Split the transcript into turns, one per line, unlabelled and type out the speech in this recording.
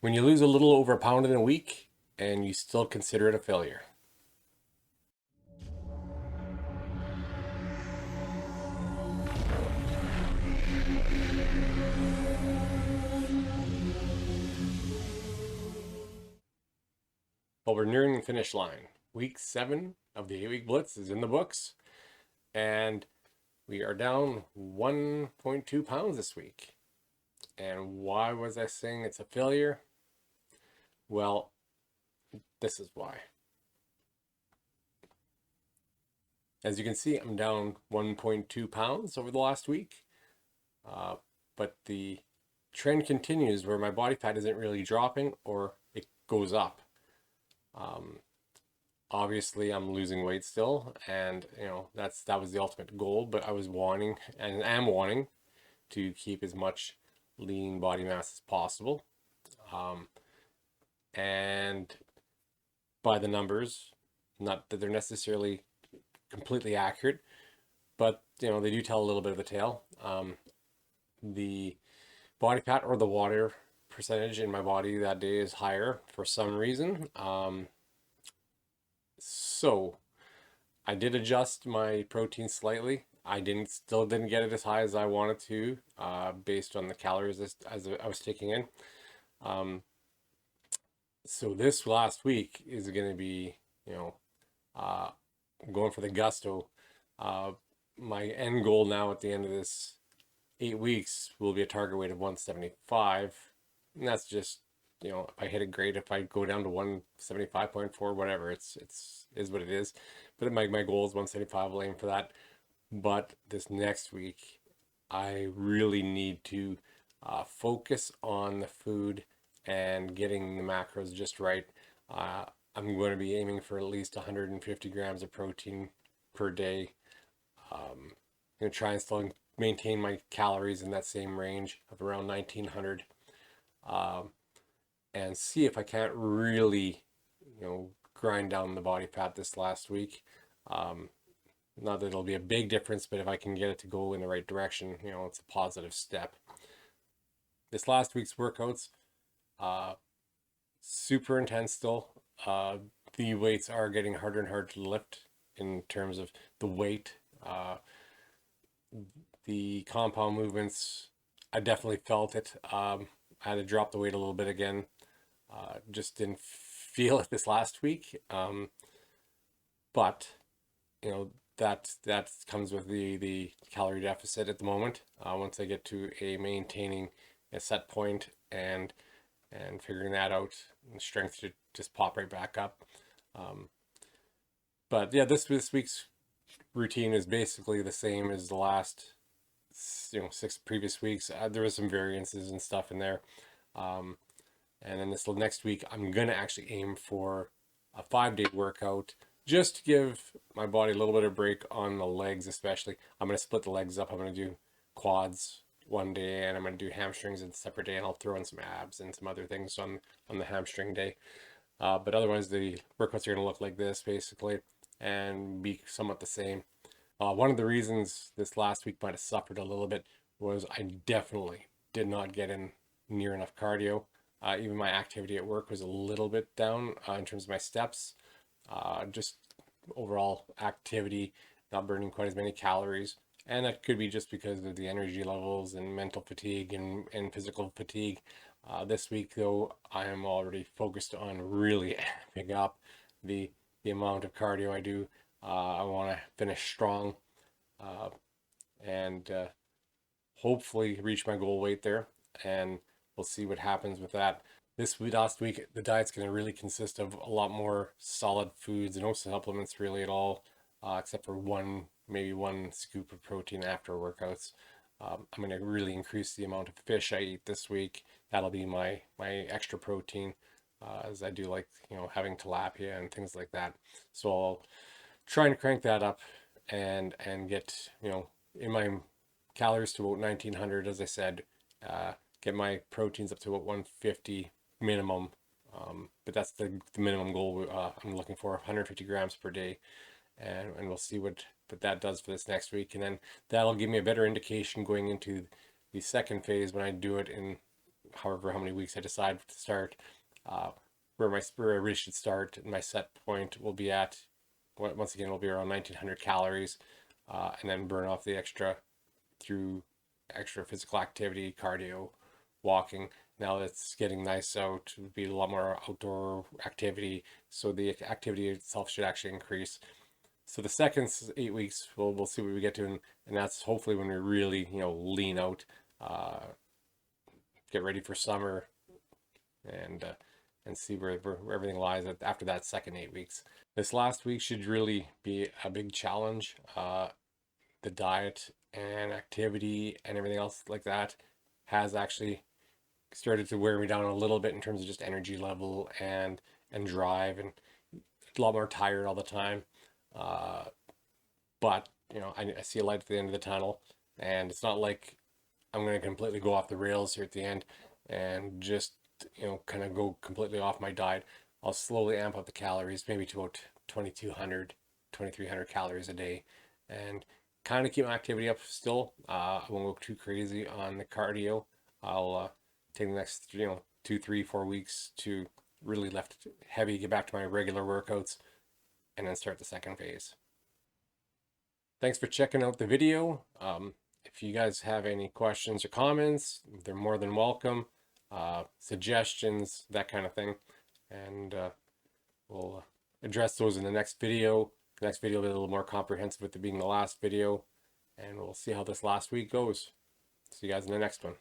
When you lose a little over a pound in a week and you still consider it a failure. Well, we're nearing the finish line. Week 7 of the 8-week Blitz is in the books, and we are down 1.2 pounds this week. And why was I saying it's a failure? Well, this is why. As you can see, I'm down 1.2 pounds over the last week, but the trend continues where my body fat isn't really dropping or it goes up. Um, Obviously, I'm losing weight still, and that was the ultimate goal. But I was wanting and am wanting to keep as much lean body mass as possible. Um, and by the numbers, not that they're necessarily completely accurate, but they do tell a little bit of a tale. The body fat or the water percentage in my body that day is higher for some reason. So I did adjust my protein slightly. I still didn't get it as high as I wanted to, based on the calories as I was taking in. Um, so this last week is going to be, uh, going for the gusto. Uh, my end goal now at the end of this 8 weeks will be a target weight of 175. And that's just, if I hit it great. If I go down to 175.4, whatever, it's is what it is. But my goal is 175. I'll aim for that. But this next week, I really need to focus on the food and getting the macros just right. Uh, I'm going to be aiming for at least 150 grams of protein per day. I'm going to try and still maintain my calories in that same range of around 1900, um, and see if I can't really, grind down the body fat this last week. Um, Not that it'll be a big difference, but if I can get it to go in the right direction, it's a positive step. This last week's workouts, uh, super intense still. The weights are getting harder and harder to lift in terms of the weight. The compound movements, I definitely felt it. I had to drop the weight a little bit again. Just didn't feel it this last week. But that comes with the calorie deficit at the moment. Once I get to a maintaining a set point and figuring that out, the strength should just pop right back up. Um, but yeah, this week's routine is basically the same as the last 6 previous weeks. There was some variances and stuff in there. Um, and then this next week, I'm gonna actually aim for a 5-day workout just to give my body a little bit of break on the legs, especially. I'm gonna split the legs up. I'm gonna do quads one day, and I'm gonna do hamstrings in a separate day, and I'll throw in some abs and some other things on the hamstring day. But otherwise, the workouts are gonna look like this basically, and be somewhat the same. One of the reasons this last week might have suffered a little bit was I definitely did not get in near enough cardio. Even my activity at work was a little bit down in terms of my steps. Just overall activity, not burning quite as many calories. And that could be just because of the energy levels and mental fatigue and physical fatigue. This week, though, I am already focused on really amping up the, the amount of cardio I do. I want to finish strong, uh, and hopefully reach my goal weight there. And we'll see what happens with that. This last week, the diet's going to really consist of a lot more solid foods, no supplements really at all, except for maybe one scoop of protein after workouts. I'm going to really increase the amount of fish I eat this week. That'll be my extra protein, as I do like having tilapia and things like that. So I'll try and crank that up and get in my calories to about 1900, as I said. Get my proteins up to about 150 minimum. But that's the minimum goal I'm looking for, 150 grams per day. And we'll see what that does for this next week. And then that'll give me a better indication going into the second phase when I do it in however how many weeks I decide to start, where I really should start. My set point will be at, once again, will be around 1900 calories, and then burn off the extra through extra physical activity, cardio, walking. Now it's getting nice out, it'll be a lot more outdoor activity, so the activity itself should actually increase. So the second 8 weeks, we'll see what we get to, and that's hopefully when we really, lean out, get ready for summer, and see where everything lies after that second 8 weeks. This last week should really be a big challenge. The diet and activity and everything else like that has actually started to wear me down a little bit in terms of just energy level and drive, and a lot more tired all the time. But I see a light at the end of the tunnel, and it's not like I'm going to completely go off the rails here at the end and just kind of go completely off my diet. I'll slowly amp up the calories, maybe to about 2200, 2300 calories a day, and kind of keep my activity up still. I won't go too crazy on the cardio. I'll take the next 2, 3, 4 weeks to really lift heavy, get back to my regular workouts, and then start the second phase. Thanks for checking out the video. If you guys have any questions or comments, they're more than welcome. Suggestions, that kind of thing, and we'll address those in the next video. The next video will be a little more comprehensive with it being the last video, and we'll see how this last week goes. See you guys in the next one.